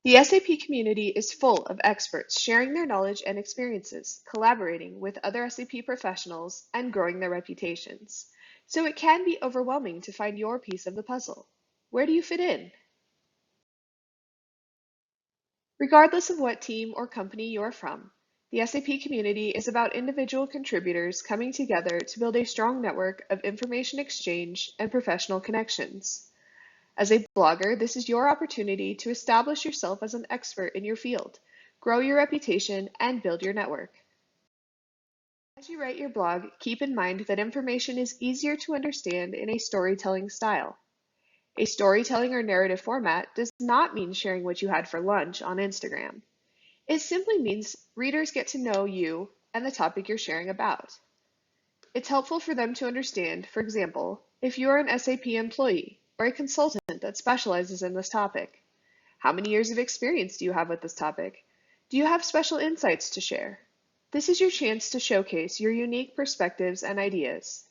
The SAP community is full of experts sharing their knowledge and experiences, collaborating with other SAP professionals, and growing their reputations. So it can be overwhelming to find your piece of the puzzle. Where do you fit in? Regardless of what team or company you're from, the SAP community is about individual contributors coming together to build a strong network of information exchange and professional connections. As a blogger, this is your opportunity to establish yourself as an expert in your field, grow your reputation, and build your network. As you write your blog, keep in mind that information is easier to understand in a storytelling style. A storytelling or narrative format does not mean sharing what you had for lunch on Instagram. It simply means readers get to know you and the topic you're sharing about. It's helpful for them to understand, for example, if you're an SAP employee or a consultant that specializes in this topic. How many years of experience do you have with this topic? Do you have special insights to share? This is your chance to showcase your unique perspectives and ideas.